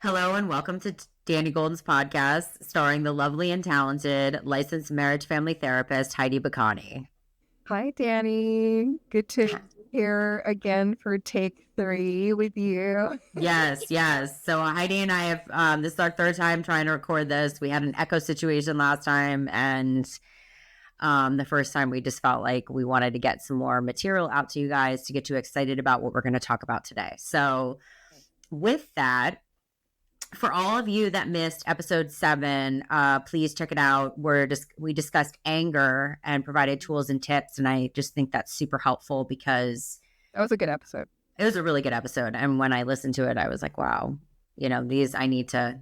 Hello and welcome to Dani Golden's podcast, starring the lovely and talented licensed marriage family therapist Heidi Bacani. Hi, Dani. Good to be here again for take 3 with you. Yes. So Heidi and I have this is our third time trying to record this. We had an echo situation last time, and the first time we just felt like we wanted to get some more material out to you guys to get you excited about what we're going to talk about today. So with that, for all of you that missed episode 7, please check it out. We discussed anger and provided tools and tips, and I just think that's super helpful because That was a good episode. it was a really good episode. And when I listened to it, I was like, wow, I need to,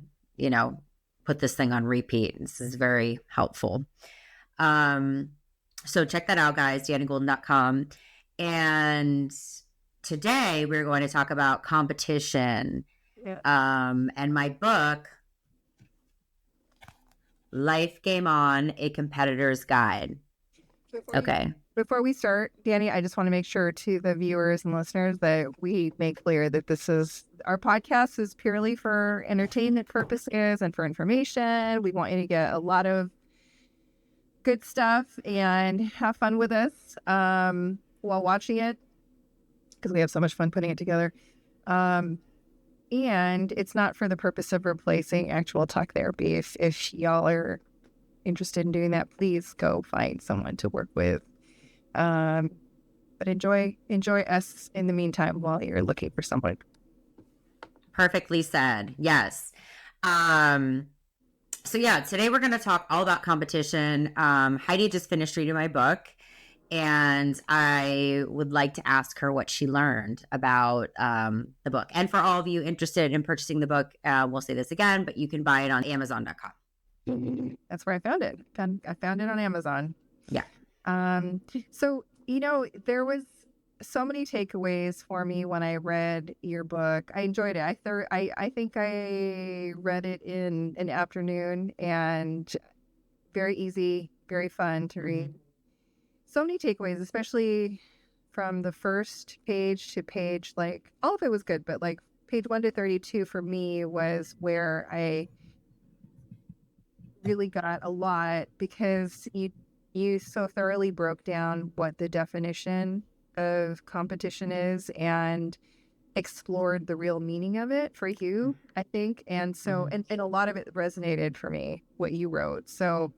put this thing on repeat. This is very helpful. So check that out, guys, danigolden.com. And today we're going to talk about competition. Yeah. And my book, Life Game On, A Competitor's Guide. Before we start, Dani, I just want to make sure to the viewers and listeners that we make clear that our podcast is purely for entertainment purposes and for information. We want you to get a lot of good stuff and have fun with us while watching it, because we have so much fun putting it together. And it's not for the purpose of replacing actual talk therapy. If y'all are interested in doing that, please go find someone to work with. But enjoy us in the meantime while you're looking for someone. Perfectly said. Yes. So yeah, today we're going to talk all about competition. Heidi just finished reading my book, and I would like to ask her what she learned about the book. And for all of you interested in purchasing the book, we'll say this again, but you can buy it on Amazon.com. That's where I found it. I found it on Amazon. Yeah. So, there was so many takeaways for me when I read your book. I enjoyed it. I think I read it in an afternoon, and very easy, very fun to read. So many takeaways, especially from the first page to page, like all of it was good, but like page 1 to 32 for me was where I really got a lot, because you so thoroughly broke down what the definition of competition is and explored the real meaning of it for you, I think. And so, and a lot of it resonated for me, what you wrote. So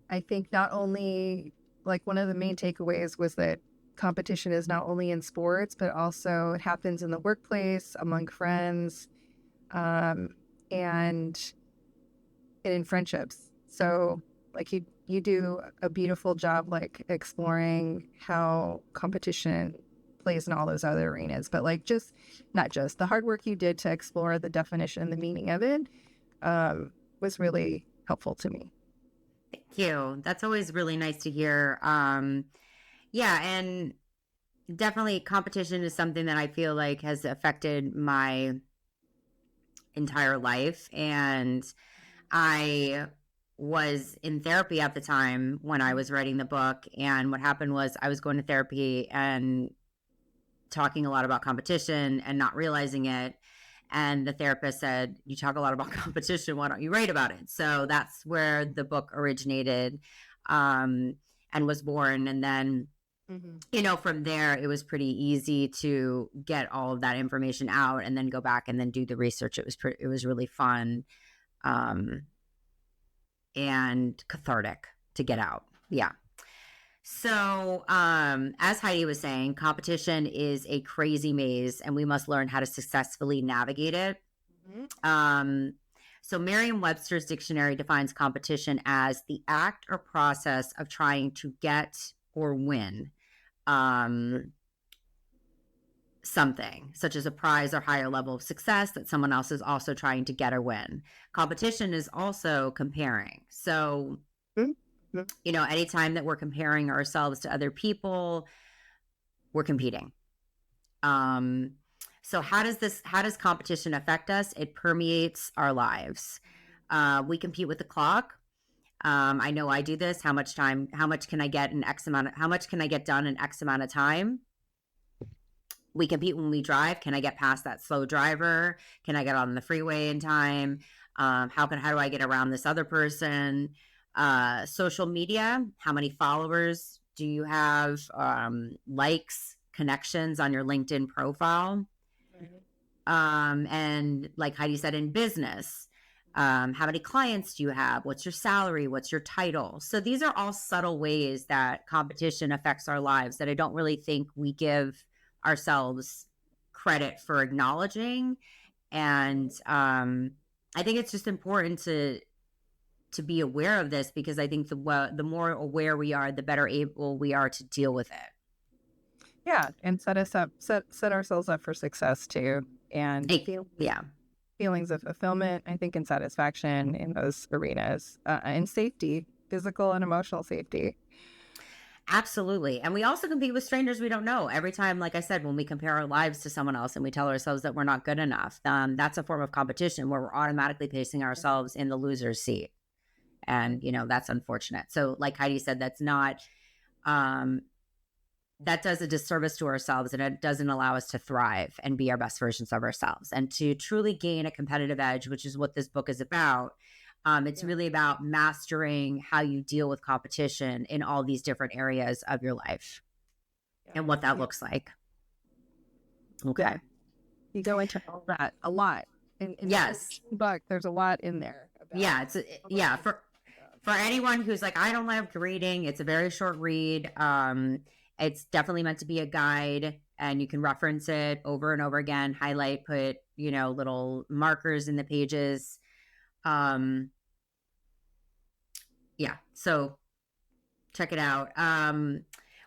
I think not only, like, one of the main takeaways was that competition is not only in sports, but also it happens in the workplace, among friends, and in friendships. So like you do a beautiful job, like exploring how competition plays in all those other arenas, but like not just the hard work you did to explore the definition and the meaning of it was really helpful to me. Thank you. That's always really nice to hear. Yeah, and definitely competition is something that I feel like has affected my entire life. And I was in therapy at the time when I was writing the book. And what happened was I was going to therapy and talking a lot about competition and not realizing it. And the therapist said, you talk a lot about competition, why don't you write about it? So that's where the book originated and was born. And then, from there, it was pretty easy to get all of that information out and then go back and then do the research. It was really fun and cathartic to get out. Yeah. So, as Heidi was saying, competition is a crazy maze, and we must learn how to successfully navigate it. So Merriam-Webster's dictionary defines competition as the act or process of trying to get or win something, such as a prize or higher level of success that someone else is also trying to get or win. Competition is also comparing. So anytime that we're comparing ourselves to other people, we're competing. So how does competition affect us? It permeates our lives. We compete with the clock. I know I do this. How much can I get done in X amount of time? We compete when we drive. Can I get past that slow driver? Can I get on the freeway in time? How do I get around this other person? Social media, how many followers do you have? Likes, connections on your LinkedIn profile. And like Heidi said, in business, how many clients do you have? What's your salary? What's your title? So these are all subtle ways that competition affects our lives that I don't really think we give ourselves credit for acknowledging. And I think it's just important to be aware of this, because I think the more aware we are, the better able we are to deal with it. Yeah, and set ourselves up for success too, and feelings of fulfillment, I think, and satisfaction in those arenas, and safety, physical and emotional safety. Absolutely. And we also compete with strangers we don't know. Every time, like I said, when we compare our lives to someone else and we tell ourselves that we're not good enough, that's a form of competition where we're automatically placing ourselves in the loser's seat. And, that's unfortunate. So like Heidi said, that's not, that does a disservice to ourselves, and it doesn't allow us to thrive and be our best versions of ourselves. And to truly gain a competitive edge, which is what this book is about, it's really about mastering how you deal with competition in all these different areas of your life and what that looks like. Okay. Yeah. You go into all that a lot. In yes. The book, there's a lot in there. For anyone who's like, I don't like reading, it's a very short read. It's definitely meant to be a guide, and you can reference it over and over again, highlight, put, little markers in the pages. So check it out.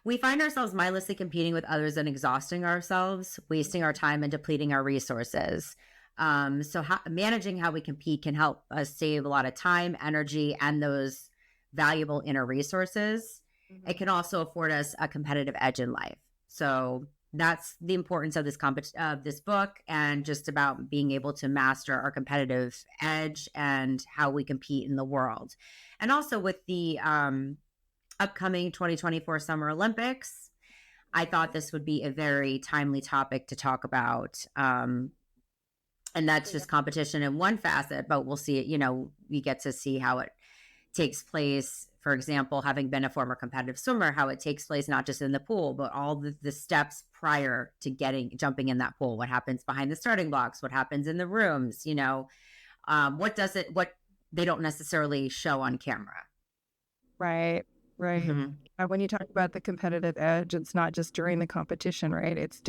We find ourselves mindlessly competing with others and exhausting ourselves, wasting our time and depleting our resources. Managing how we compete can help us save a lot of time, energy, and those valuable inner resources. Mm-hmm. It can also afford us a competitive edge in life. So that's the importance of this book, and just about being able to master our competitive edge and how we compete in the world. And also with the upcoming 2024 Summer Olympics, I thought this would be a very timely topic to talk about. And that's just competition in one facet, but we'll see it, we get to see how it takes place. For example, having been a former competitive swimmer, how it takes place not just in the pool, but all the steps prior to jumping in that pool. What happens behind the starting blocks? What happens in the rooms? What they don't necessarily show on camera. Right. Mm-hmm. When you talk about the competitive edge, it's not just during the competition, right? It's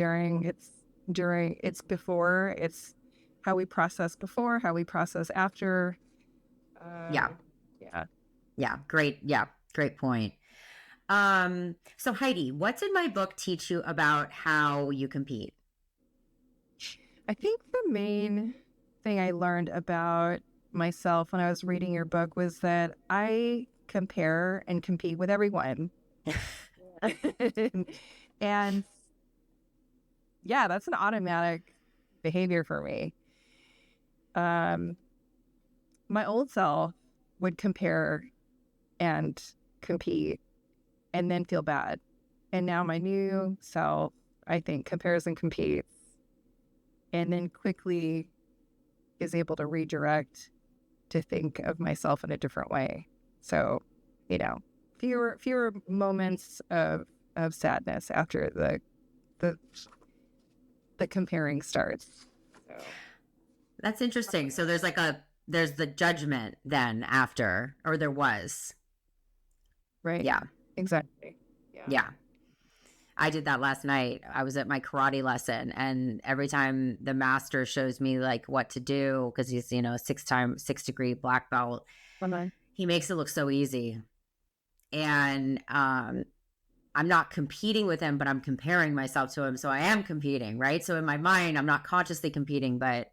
before, it's how we process before, how we process after. Great point. So Heidi, what did my book teach you about how you compete? I think the main thing I learned about myself when I was reading your book was that I compare and compete with everyone. And that's an automatic behavior for me. My old self would compare and compete and then feel bad. And now my new self, I think, compares and competes and then quickly is able to redirect to think of myself in a different way. So, fewer moments of sadness after the comparing starts. So. That's interesting. So there's the judgment then after, or there was. Right. Yeah. Exactly. Yeah. I did that last night. I was at my karate lesson, and every time the master shows me like what to do, because he's, 6-degree black belt, he makes it look so easy. And I'm not competing with him, but I'm comparing myself to him. So I am competing, right? So in my mind, I'm not consciously competing, but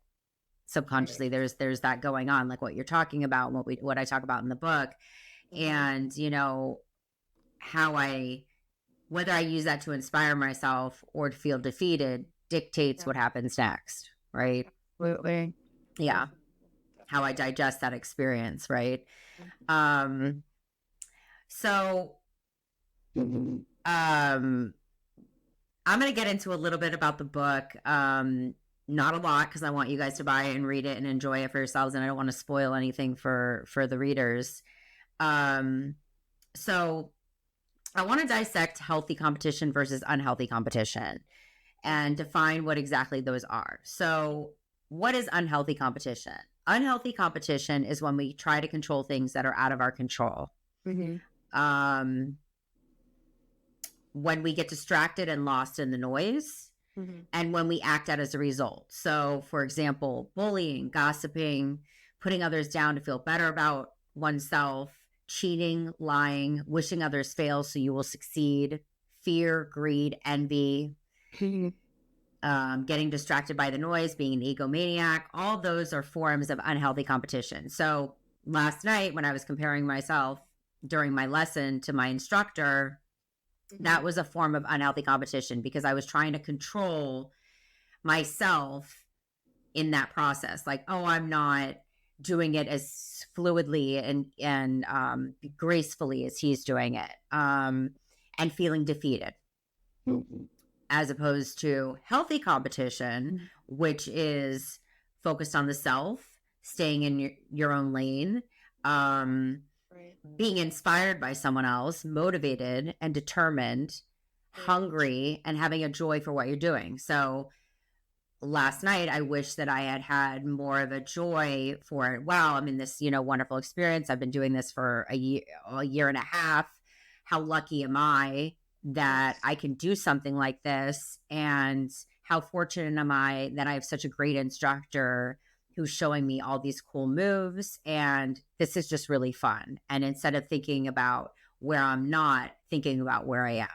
subconsciously there's that going on, like what you're talking about and what I talk about in the book. And whether I use that to inspire myself or to feel defeated dictates what happens next, right? Absolutely. Yeah. How I digest that experience, right? So I'm going to get into a little bit about the book. Not a lot, because I want you guys to buy it and read it and enjoy it for yourselves, and I don't want to spoil anything for the readers. So I want to dissect healthy competition versus unhealthy competition and define what exactly those are. So, what is unhealthy competition? Unhealthy competition is when we try to control things that are out of our control. When we get distracted and lost in the noise, and when we act out as a result. So, for example, bullying, gossiping, putting others down to feel better about oneself, cheating, lying, wishing others fail so you will succeed, fear, greed, envy, getting distracted by the noise, being an egomaniac. All those are forms of unhealthy competition. So last night when I was comparing myself during my lesson to my instructor, that was a form of unhealthy competition because I was trying to control myself in that process. Like, oh, I'm not doing it as fluidly and gracefully as he's doing it, and feeling defeated. As opposed to healthy competition, which is focused on the self, staying in your own lane, being inspired by someone else, motivated and determined, hungry, and having a joy for what you're doing. So last night, I wish that I had had more of a joy for it. Wow, I'm in this, wonderful experience. I've been doing this for a year and a half. How lucky am I that I can do something like this? And how fortunate am I that I have such a great instructor who's showing me all these cool moves, and this is just really fun. And instead of thinking about where I'm not, thinking about where I am.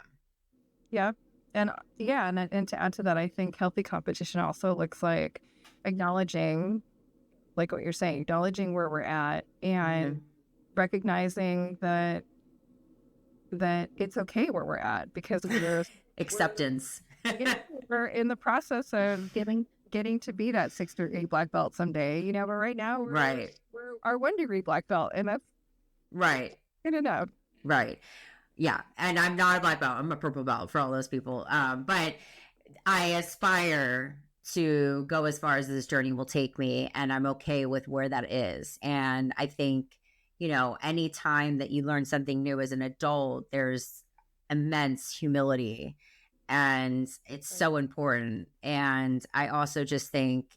Yeah. And to add to that, I think healthy competition also looks like acknowledging, like what you're saying, acknowledging where we're at and recognizing that it's okay where we're at, because acceptance. We're in the process of getting to be that 6-degree black belt someday, but right now we're our 1-degree black belt, and that's good enough. Right. Yeah. And I'm not a black belt. I'm a purple belt for all those people. But I aspire to go as far as this journey will take me, and I'm okay with where that is. And I think, any time that you learn something new as an adult, there's immense humility, and it's so important. And I also just think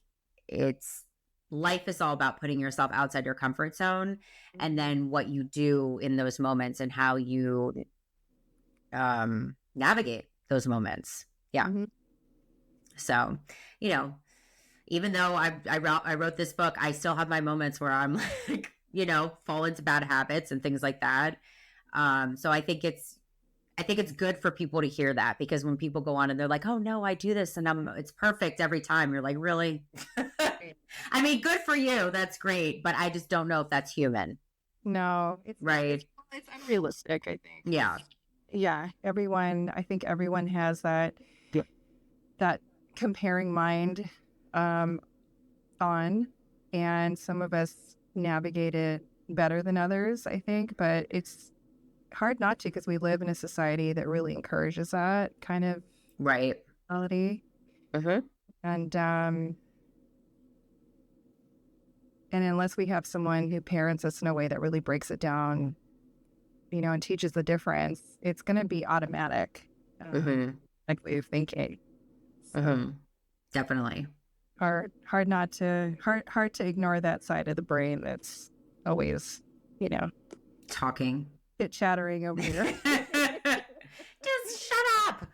life is all about putting yourself outside your comfort zone, and then what you do in those moments and how you navigate those moments. Yeah. So, even though I wrote this book, I still have my moments where I'm like, fall into bad habits and things like that. So I think it's good for people to hear that, because when people go on and they're like, oh no, I do this and it's perfect every time. You're like, really? I mean, good for you. That's great. But I just don't know if that's human. No, it's unrealistic, I think. Yeah. Yeah. I think everyone has that comparing mind on, and some of us navigate it better than others, I think, but it's hard not to, because we live in a society that really encourages that kind of quality. And unless we have someone who parents us in a way that really breaks it down, and teaches the difference, it's going to be automatic, like way of thinking. So, definitely hard to ignore that side of the brain that's always, talking, chattering over here. Just shut up.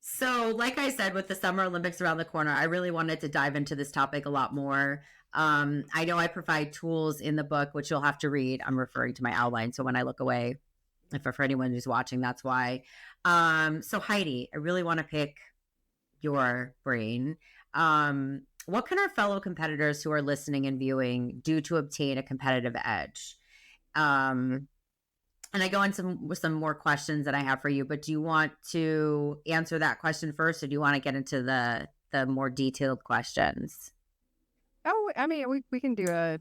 So like I said, with the Summer Olympics around the corner, I really wanted to dive into this topic a lot more. I know I provide tools in the book, which you'll have to read. I'm referring to my outline, so when I look away, if for anyone who's watching, that's why. So Heidi, I really want to pick your brain. What can our fellow competitors who are listening and viewing do to obtain a competitive edge? And I go on with some more questions that I have for you, but do you want to answer that question first, or do you want to get into the more detailed questions? Oh, I mean, we can do a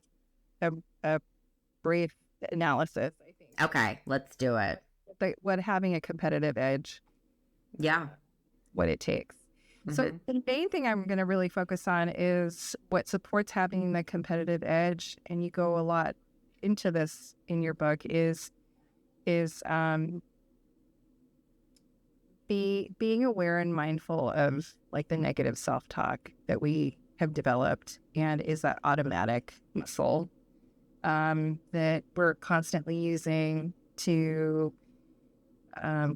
brief analysis, I think. Okay, let's do it. what having a competitive edge, Yeah. what it takes. So the main thing I'm going to really focus on is what supports having the competitive edge, and you go a lot into this in your book, is being aware and mindful of like the negative self-talk that we have developed, and is that automatic muscle that we're constantly using to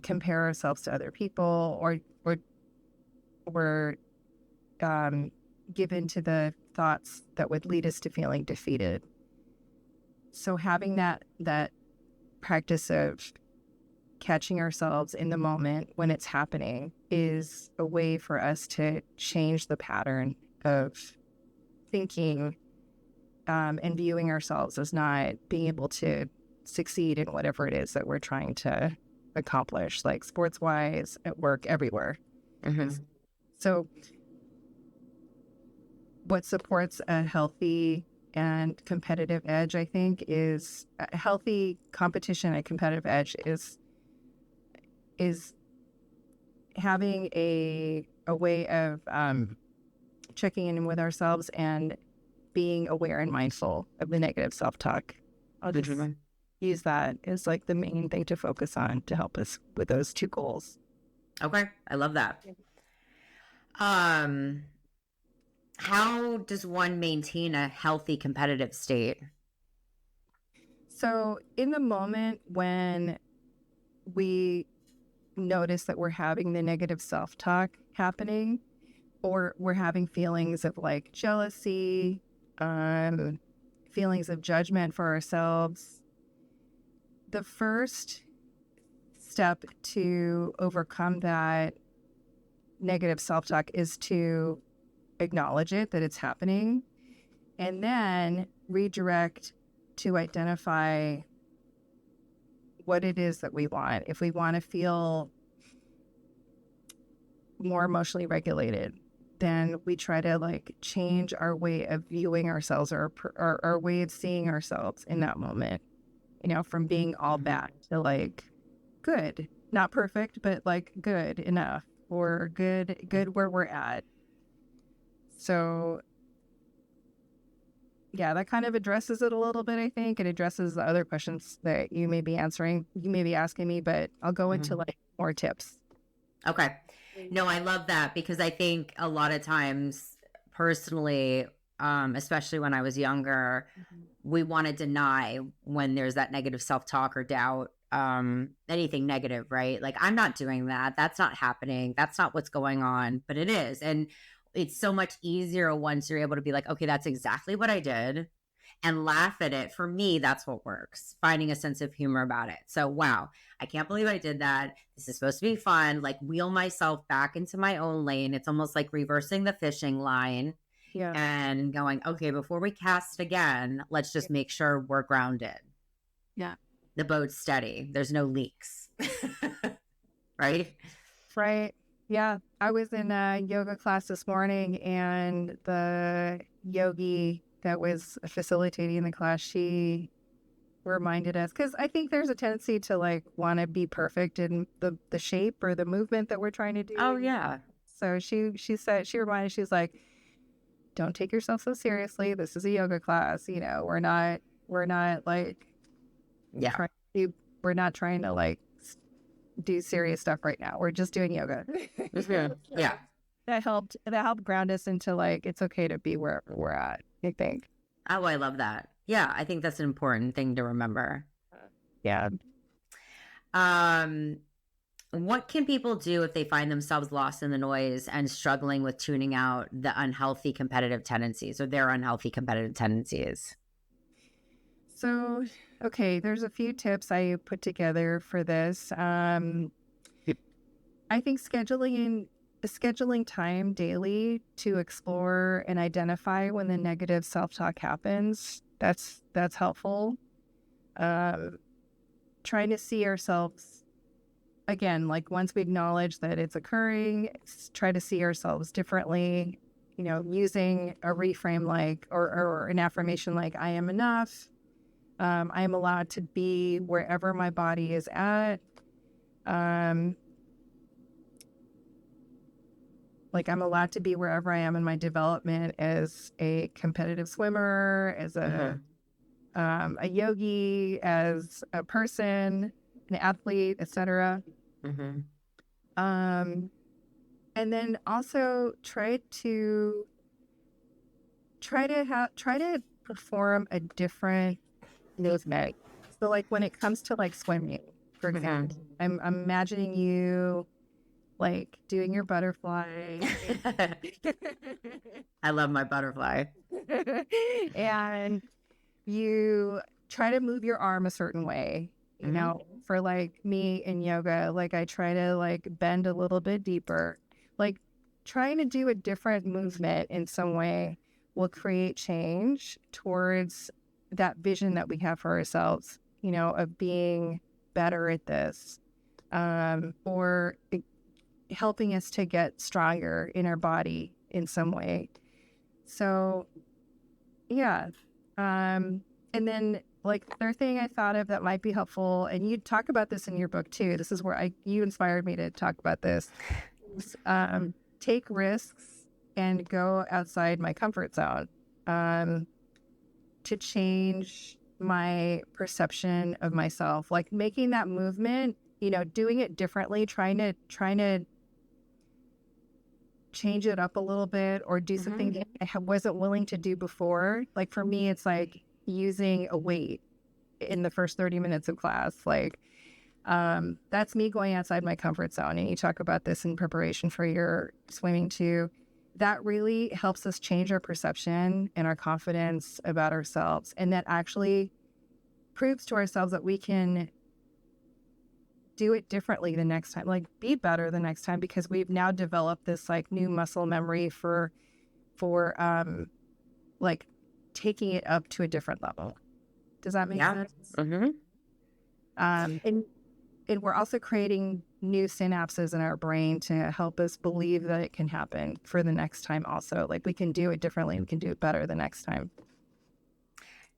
compare ourselves to other people, or we're given to the thoughts that would lead us to feeling defeated. So having that practice of catching ourselves in the moment when it's happening is a way for us to change the pattern of thinking and viewing ourselves as not being able to succeed in whatever it is that we're trying to accomplish, like sports-wise, at work, everywhere. So what supports a healthy and competitive edge, I think, is a healthy competition and competitive edge is having a way of checking in with ourselves and being aware and mindful of the negative self-talk. I'll just use that as like the main thing to focus on to help us with those two goals. Okay. I love that. How does one maintain a healthy competitive state? So in the moment when we notice that we're having the negative self-talk happening, or we're having feelings of like jealousy, feelings of judgment for ourselves, the first step to overcome that negative self-talk is to acknowledge it, that it's happening, and then redirect to identify what it is that we want. If we want to feel more emotionally regulated, then we try to like change our way of viewing ourselves, or our way of seeing ourselves in that moment, from being all bad to like good, not perfect, but like good enough, or good where we're at. So yeah, that kind of addresses it a little bit, I think. It addresses the other questions that you may be asking me, but I'll go into like more tips. Okay. No, I love that, because I think a lot of times, personally, especially when I was younger, we want to deny when there's that negative self-talk or doubt, anything negative, right? Like, I'm not doing that. That's not happening. That's not what's going on, but it is. And it's so much easier once you're able to be like, okay, that's exactly what I did, and laugh at it. For me, that's what works, finding a sense of humor about it. So, wow, I can't believe I did that. This is supposed to be fun. Like, wheel myself back into my own lane. It's almost like reversing the fishing line. Yeah. And going, okay, before we cast again, let's just make sure we're grounded. Yeah. The boat's steady. There's no leaks. Right? Right. Yeah. I was in a yoga class this morning, and the yogi that was facilitating the class, she reminded us, because I think there's a tendency to like want to be perfect in the shape or the movement that we're trying to do. Oh, yeah. So she reminded, she's like, don't take yourself so seriously. This is a yoga class. We're not like, yeah, we're not trying to like do serious stuff right now. We're just doing yoga. Yeah. That helped ground us into like, it's okay to be wherever we're at, I think. Oh, I love that. Yeah, I think that's an important thing to remember. Yeah. What can people do if they find themselves lost in the noise and struggling with tuning out the unhealthy competitive tendencies, or their unhealthy competitive tendencies? So, okay, there's a few tips I put together for this. I think scheduling time daily to explore and identify when the negative self-talk happens, that's helpful. Trying to see ourselves, again, like once we acknowledge that it's occurring, try to see ourselves differently, using a reframe like, or an affirmation like, I am enough. I am allowed to be wherever my body is at. Um, like I'm allowed to be wherever I am in my development as a competitive swimmer, as a yogi, as a person, an athlete, etc. Mm-hmm. Um, and then also try to perform a different movement. So like when it comes to like swimming, for example, I'm imagining you like doing your butterfly. I love my butterfly. And you try to move your arm a certain way. You know, for like me in yoga, like I try to like bend a little bit deeper. Like trying to do a different movement in some way will create change towards that vision that we have for ourselves, you know, of being better at this, or helping us to get stronger in our body in some way. So, yeah. And then, like, the third thing I thought of that might be helpful, and you talk about this in your book too. This is where you inspired me to talk about this. Is, take risks and go outside my comfort zone, to change my perception of myself. Like making that movement, you know, doing it differently, trying to change it up a little bit or do something that I wasn't willing to do before. Like for me, it's like using a weight in the first 30 minutes of class. Like that's me going outside my comfort zone. And you talk about this in preparation for your swimming too. That really helps us change our perception and our confidence about ourselves. And that actually proves to ourselves that we can do it differently the next time, like be better the next time, because we've now developed this like new muscle memory for like taking it up to a different level. Does that make sense? And we're also creating new synapses in our brain to help us believe that it can happen for the next time also. Like we can do it differently. We can do it better the next time.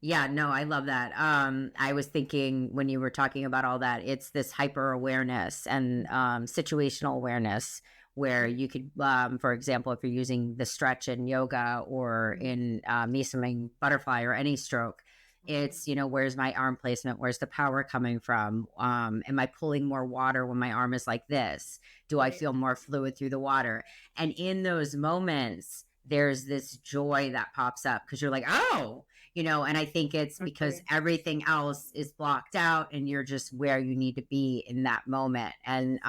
Yeah, no, I love that. I was thinking when you were talking about all that, it's this hyper awareness and situational awareness where you could, for example, if you're using the stretch in yoga or in me swimming butterfly or any stroke, it's, you know, where's my arm placement? Where's the power coming from? Am I pulling more water when my arm is like this? Do I feel more fluid through the water? And in those moments, there's this joy that pops up because you're like, oh, you know, and I think it's because everything else is blocked out and you're just where you need to be in that moment. And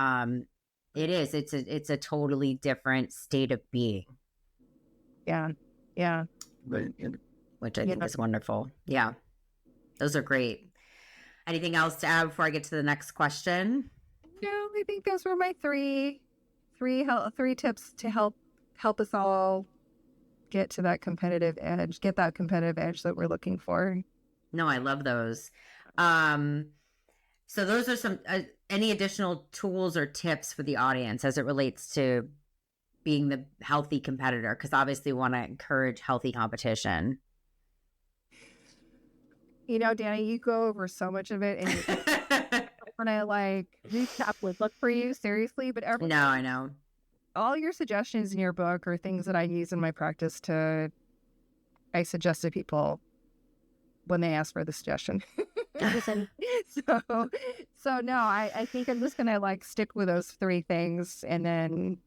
it's a totally different state of being. Yeah. Yeah. Which I think is wonderful. Yeah. Those are great. Anything else to add before I get to the next question? No, I think those were my three tips to help us all get that competitive edge that we're looking for. No, I love those. So those are some any additional tools or tips for the audience as it relates to being the healthy competitor, because obviously we want to encourage healthy competition. You know, Dani, you go over so much of it, and when I like recap would look for you seriously, but no, I know all your suggestions in your book are things that I use in my practice I suggest to people when they ask for the suggestion. so no, I think I'm just gonna like stick with those three things, and then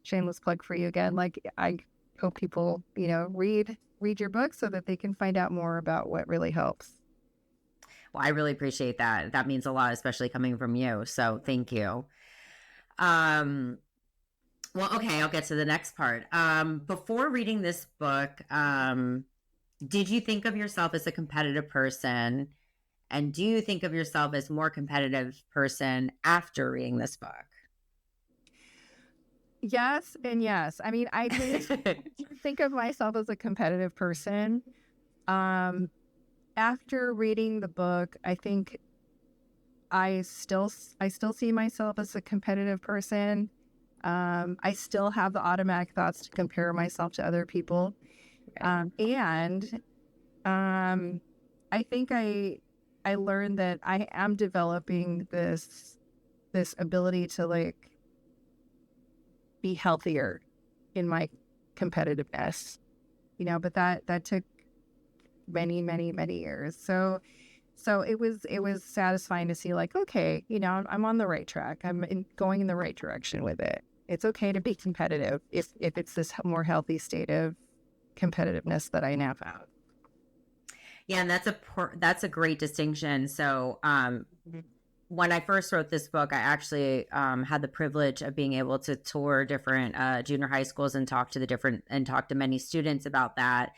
shameless plug for you again. Like I hope people, you know, read your book so that they can find out more about what really helps. Well, I really appreciate that. That means a lot, especially coming from you. So thank you. Well, okay, I'll get to the next part. Before reading this book, did you think of yourself as a competitive person? And do you think of yourself as more competitive person after reading this book? Yes and yes. I mean, I think of myself as a competitive person. After reading the book, I think I still see myself as a competitive person. I still have the automatic thoughts to compare myself to other people. And I think I learned that I am developing this this ability to like be healthier in my competitiveness, but that took many, many, many years. So it was satisfying to see like, okay, I'm on the right track. Going in the right direction with it. It's okay to be competitive if it's this more healthy state of competitiveness that I now found. Yeah, and that's a great distinction. So, when I first wrote this book, I actually had the privilege of being able to tour different junior high schools and talk to many students about that.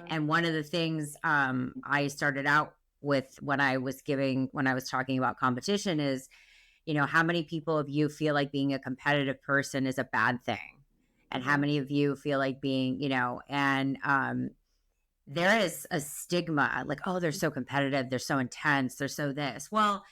And one of the things I started out with when I was talking about competition is, how many people of you feel like being a competitive person is a bad thing, and how many of you feel like being, and there is a stigma like, oh, they're so competitive, they're so intense, they're so this. Well,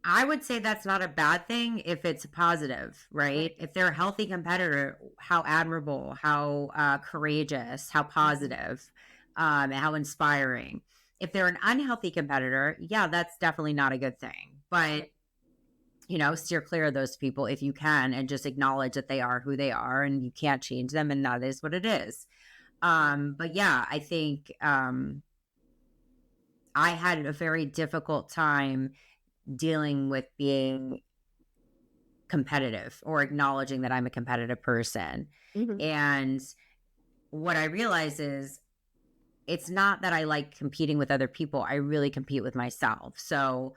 I would say that's not a bad thing if it's positive, right? If they're a healthy competitor, how admirable, how courageous, how positive, and how inspiring. If they're an unhealthy competitor, yeah, that's definitely not a good thing. But, steer clear of those people if you can, and just acknowledge that they are who they are and you can't change them, and that is what it is. But yeah, I think I had a very difficult time dealing with being competitive or acknowledging that I'm a competitive person. And what I realize is it's not that I like competing with other people. I really compete with myself. So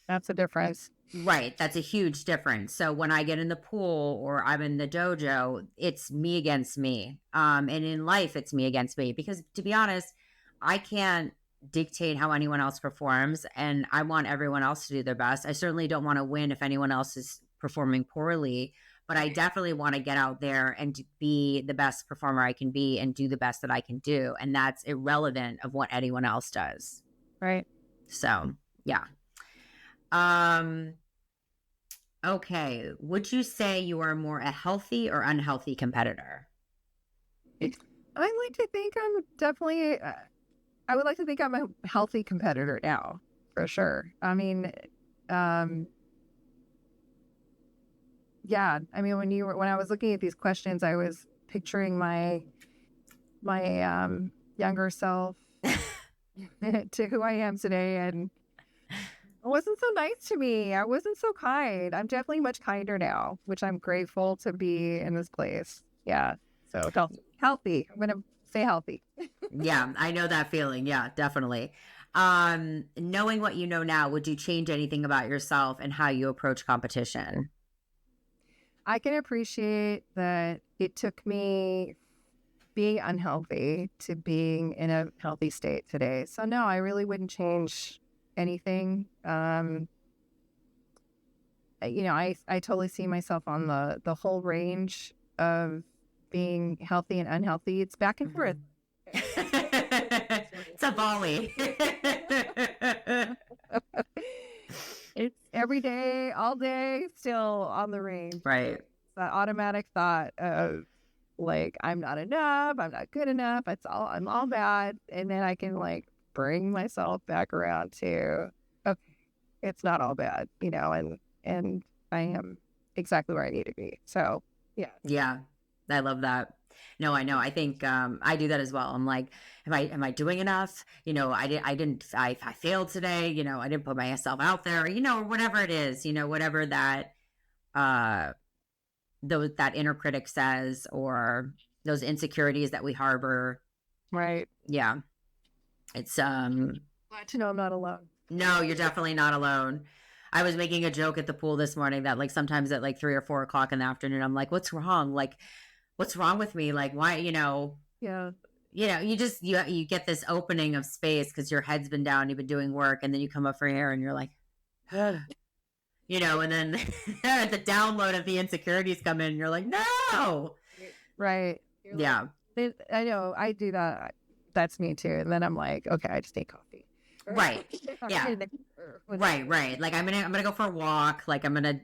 that's a difference. Right. That's a huge difference. So when I get in the pool or I'm in the dojo, it's me against me. And in life, it's me against me, because to be honest, I can't dictate how anyone else performs, and I want everyone else to do their best. I certainly don't want to win if anyone else is performing poorly, but I definitely want to get out there and be the best performer I can be and do the best that I can do. And that's irrelevant of what anyone else does. Right. So, yeah. Okay. Would you say you are more a healthy or unhealthy competitor? I like to think I'm definitely, I would like to think I'm a healthy competitor now, for sure. I mean, yeah. I mean, when I was looking at these questions, I was picturing my younger self to who I am today, and it wasn't so nice to me. I wasn't so kind. I'm definitely much kinder now, which I'm grateful to be in this place. Yeah. So healthy. I'm going to say healthy. Yeah, I know that feeling. Yeah, definitely. Knowing what you know now, would you change anything about yourself and how you approach competition? I can appreciate that it took me being unhealthy to being in a healthy state today. So no, I really wouldn't change anything. I totally see myself on the whole range of being healthy and unhealthy. It's back and forth. It's a volley. It's every day, all day, still on the range. Right. It's that automatic thought of like, I'm not enough, I'm not good enough, I'm all bad. And then I can like bring myself back around to, okay, it's not all bad, and I am exactly where I need to be. So yeah. Yeah. I love that. No, I know. I think I do that as well. I'm like, am I doing enough? I failed today. I didn't put myself out there. Or whatever it is. Whatever that that inner critic says, or those insecurities that we harbor. Right. Yeah. It's glad to know I'm not alone. No, you're definitely not alone. I was making a joke at the pool this morning that like sometimes at like 3 or 4 o'clock in the afternoon, I'm like, what's wrong? Like, what's wrong with me? Like, why, Yeah. You get this opening of space because your head's been down, you've been doing work, and then you come up for air and you're like, and then the download of the insecurities come in and you're like, no. Right. Yeah. I know. I do that. That's me too. And then I'm like, okay, I just need coffee. Right. Yeah. Right. Like I'm gonna go for a walk. Like I'm gonna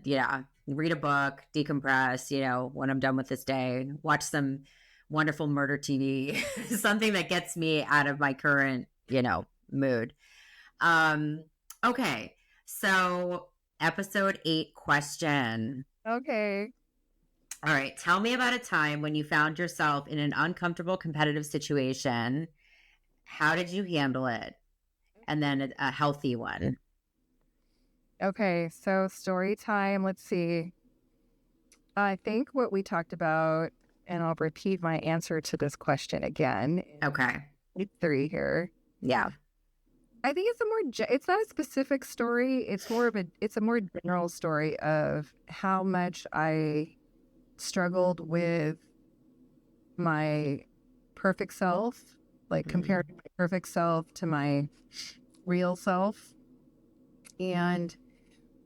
read a book, decompress. When I'm done with this day, watch some wonderful murder TV, something that gets me out of my current mood. Okay, so Episode 8 question. Okay. All right. Tell me about a time when you found yourself in an uncomfortable competitive situation. How did you handle it? And then a healthy one. Okay. So story time. Let's see. I think what we talked about, and I'll repeat my answer to this question again. Okay. 3 here. Yeah. I think it's not a specific story. It's a more general story of how much I struggled with my perfect self, like comparing my perfect self to my real self. And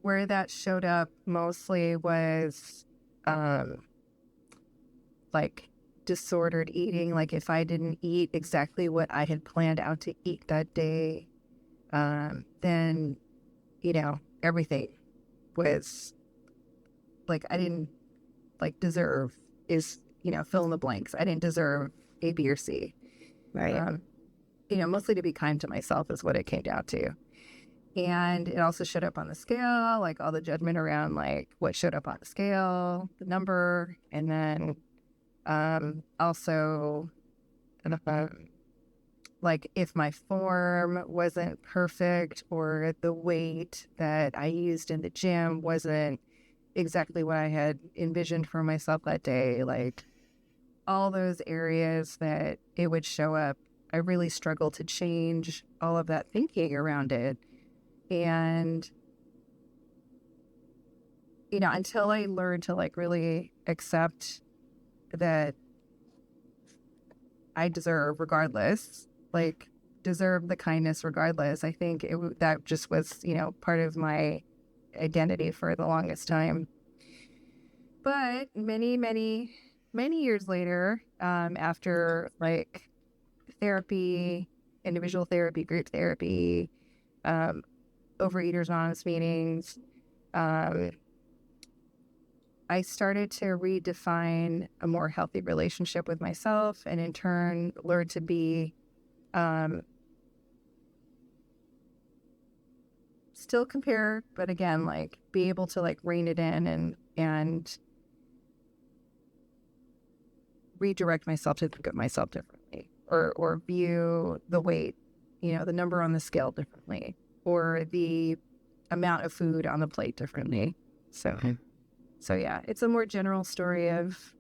where that showed up mostly was like disordered eating. Like if I didn't eat exactly what I had planned out to eat that day, then, everything was like, I didn't deserve fill in the blanks. I didn't deserve A, B, or C. Right. Mostly to be kind to myself is what it came down to. And it also showed up on the scale, like all the judgment around like what showed up on the scale, the number, and then also like if my form wasn't perfect or the weight that I used in the gym wasn't exactly what I had envisioned for myself that day, like all those areas that it would show up, I really struggled to change all of that thinking around it. And, until I learned to like really accept that I deserve regardless, like deserve the kindness regardless, I think that just was, part of my identity for the longest time. But many, many, many years later, after like therapy, individual therapy, group therapy, Overeaters Anonymous meetings, I started to redefine a more healthy relationship with myself, and in turn learn to be still compare, but again, like be able to like rein it in and redirect myself to think of myself differently, or view the weight, the number on the scale differently, or the amount of food on the plate differently. So yeah, it's a more general story of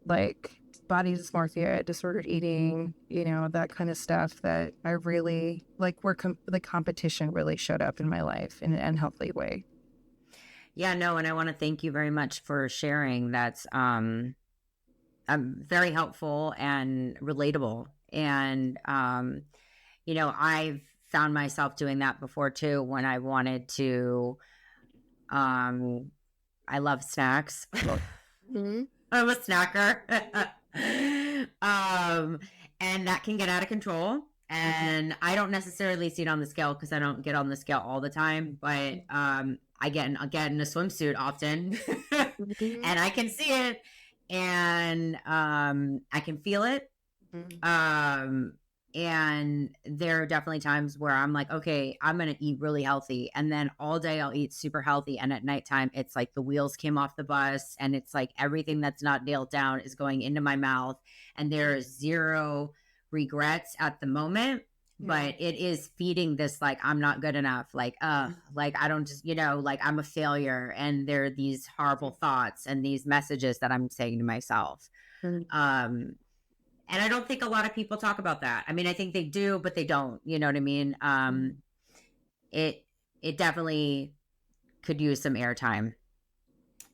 like body dysmorphia, disordered eating, that kind of stuff that I really like where the competition really showed up in my life in an unhealthy way. Yeah, no, and I want to thank you very much for sharing. That's very helpful and relatable. And I've found myself doing that before too when I wanted to I love snacks. Mm-hmm. I'm a snacker. And that can get out of control. And I don't necessarily see it on the scale because I don't get on the scale all the time, but I get in a swimsuit often and I can see it and I can feel it. And there are definitely times where I'm like, okay, I'm going to eat really healthy. And then all day I'll eat super healthy. And at nighttime, it's like the wheels came off the bus and it's like everything that's not nailed down is going into my mouth. And there is zero regrets at the moment, but it is feeding this, like, I'm not good enough. Like I don't just, like I'm a failure. And there are these horrible thoughts and these messages that I'm saying to myself. And I don't think a lot of people talk about that. I mean, I think they do, but they don't. You know what I mean? It definitely could use some airtime.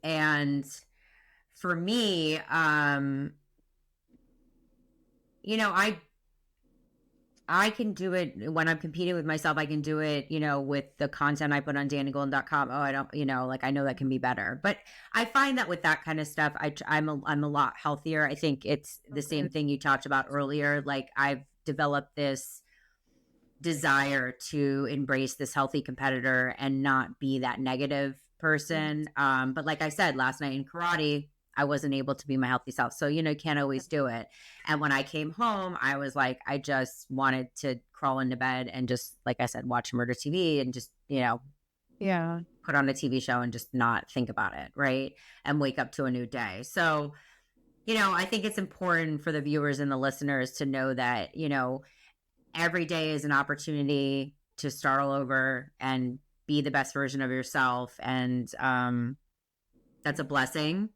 And for me, I can do it when I'm competing with myself. I can do it, with the content I put on DaniGolden.com. Oh, I don't, like I know that can be better. But I find that with that kind of stuff, I'm a lot healthier. I think it's the same thing you talked about earlier. Like I've developed this desire to embrace this healthy competitor and not be that negative person. But like I said, last night in karate, I wasn't able to be my healthy self. So, you can't always do it. And when I came home, I was like, I just wanted to crawl into bed and just, like I said, watch murder TV and just, Yeah. put on a TV show and just not think about it, right? And wake up to a new day. So, I think it's important for the viewers and the listeners to know that, every day is an opportunity to start all over and be the best version of yourself. And that's a blessing.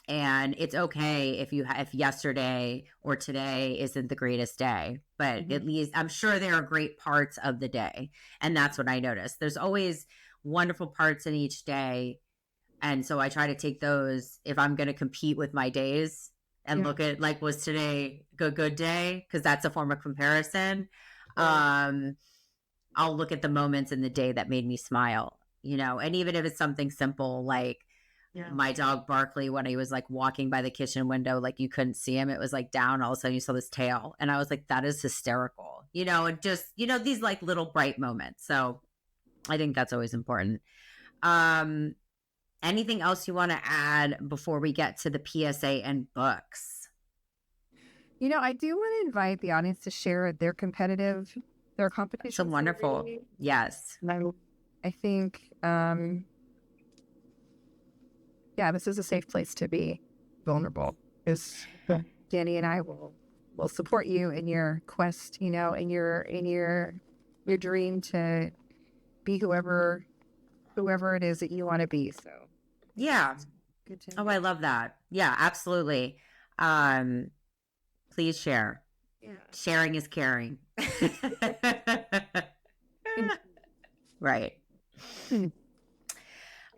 And it's okay if yesterday or today isn't the greatest day, but at least I'm sure there are great parts of the day. And that's what I noticed. There's always wonderful parts in each day. And so I try to take those if I'm going to compete with my days and look at, like, was today a good day? Because that's a form of comparison. I'll look at the moments in the day that made me smile, and even if it's something simple like my dog Barkley, when he was like walking by the kitchen window, like you couldn't see him, it was like down, all of a sudden you saw this tail, and I was like, that is hysterical, and just these like little bright moments. So I think that's always important. Anything else you want to add before we get to the PSA and books? I do want to invite the audience to share their competition. So wonderful. Story. Yes. And I think, this is a safe place to be vulnerable. Because Dani and I will support you in your quest, in your dream to be whoever it is that you want to be. So yeah. Good to I love that. Yeah, absolutely. Please share. Yeah. Sharing is caring. Right.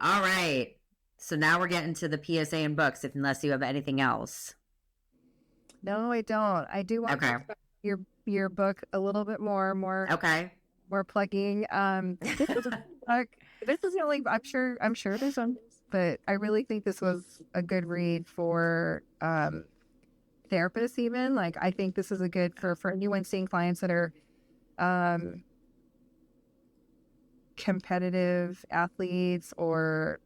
All right. So now we're getting to the PSA and books, unless you have anything else. No, I don't. I do want to talk about your book a little bit more. Okay. More plugging. This is a book. This is the only. I'm sure there's some, but I really think this was a good read for therapists. Even like I think this is a good for anyone seeing clients that are competitive athletes or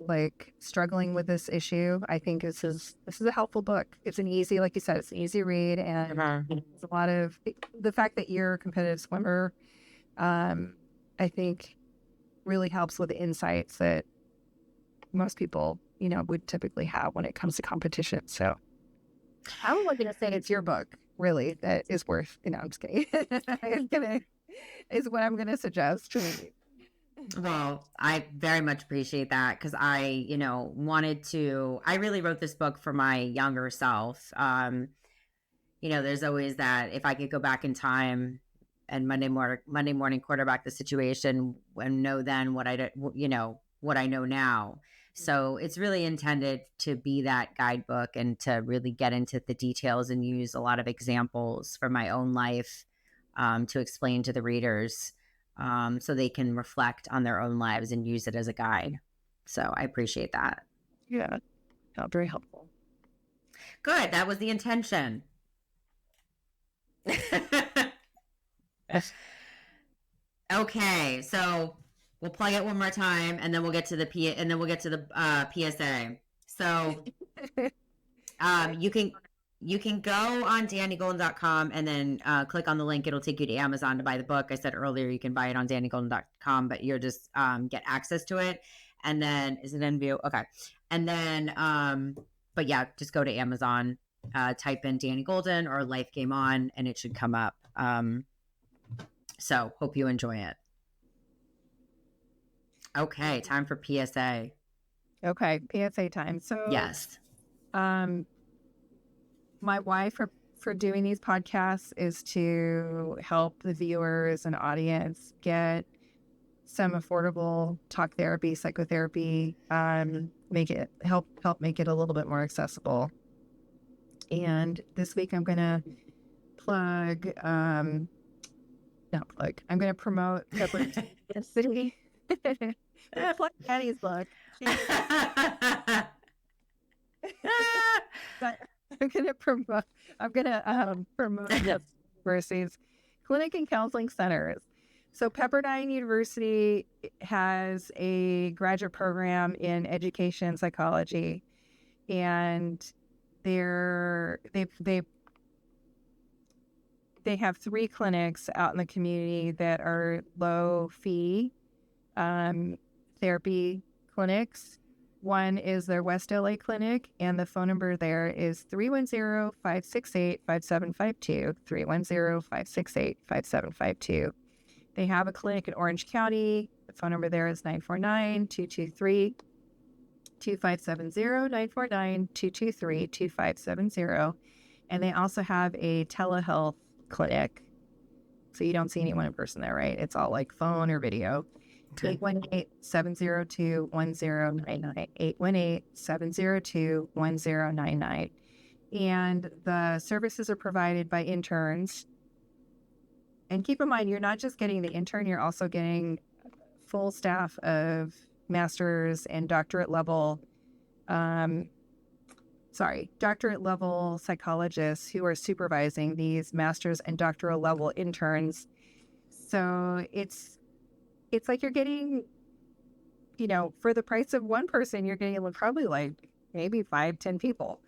like struggling with this issue. I think this is a helpful book. It's an easy, like you said, it's an easy read, and it's a lot of the fact that you're a competitive swimmer. I think really helps with the insights that most people, would typically have when it comes to competition. So I'm only going to say it's your book, really, that is worth. I'm just kidding. Is what I'm going to suggest. Well, I very much appreciate that, because I, I really wrote this book for my younger self. There's always that, if I could go back in time and Monday morning quarterback the situation and know then what what I know now. So it's really intended to be that guidebook and to really get into the details and use a lot of examples from my own life to explain to the readers, so they can reflect on their own lives and use it as a guide. So I appreciate that. Yeah, very helpful. Good. That was the intention. Okay, so we'll plug it one more time, and then we'll get to the PSA. So, you can go on DaniGolden.com and then click on the link. It'll take you to Amazon to buy the book. I said earlier you can buy it on DaniGolden.com, but you'll just get access to it. And then, is it in view? Okay. And then, but yeah, just go to Amazon, type in Dani Golden or Life Game On, and it should come up. So hope you enjoy it. Okay, time for PSA. Okay, PSA time. So yes, my why for doing these podcasts is to help the viewers and audience get some affordable talk therapy, psychotherapy, make it help make it a little bit more accessible. And this week I'm gonna plug. Not plug. I'm going to promote Pepperdine City. Plug Dani's book. I'm going to promote universities, clinic and counseling centers. So Pepperdine University has a graduate program in education psychology, and they have 3 clinics out in the community that are low fee, therapy clinics. One is their West LA clinic, and the phone number there is 310-568-5752, 310-568-5752. They have a clinic in Orange County. The phone number there is 949-223-2570, 949-223-2570. And they also have a telehealth clinic. So you don't see anyone in person there, right? It's all like phone or video. 818-702-1099, 818-702-1099. And the services are provided by interns. And keep in mind, you're not just getting the intern, you're also getting full staff of master's and doctorate level psychologists who are supervising these master's and doctoral level interns. So it's like you're getting, for the price of one person, you're getting probably like maybe 5-10 people.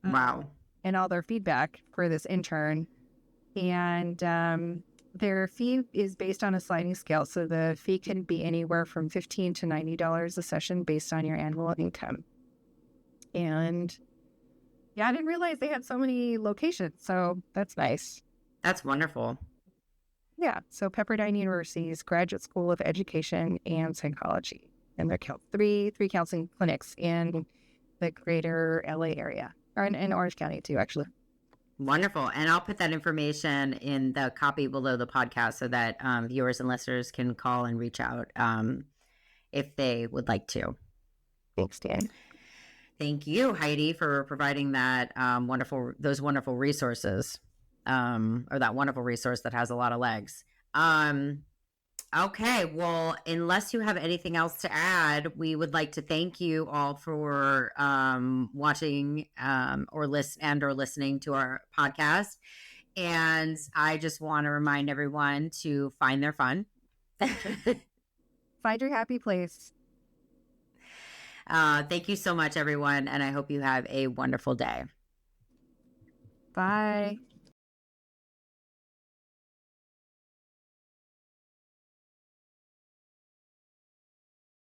Wow. And all their feedback for this intern. And their fee is based on a sliding scale. So the fee can be anywhere from $15 to $90 a session based on your annual income. And yeah, I didn't realize they had so many locations. So that's nice. That's wonderful. Yeah. So Pepperdine University's Graduate School of Education and Psychology. And there are three counseling clinics in the greater LA area, or in Orange County too, actually. Wonderful. And I'll put that information in the copy below the podcast so that viewers and listeners can call and reach out if they would like to. Thanks, Dan. Thank you, Heidi, for providing that those wonderful resources, or that wonderful resource that has a lot of legs. Okay, well, unless you have anything else to add, we would like to thank you all for watching or listening to our podcast. And I just want to remind everyone to find their fun. Find your happy place. Thank you so much, everyone, and I hope you have a wonderful day. Bye.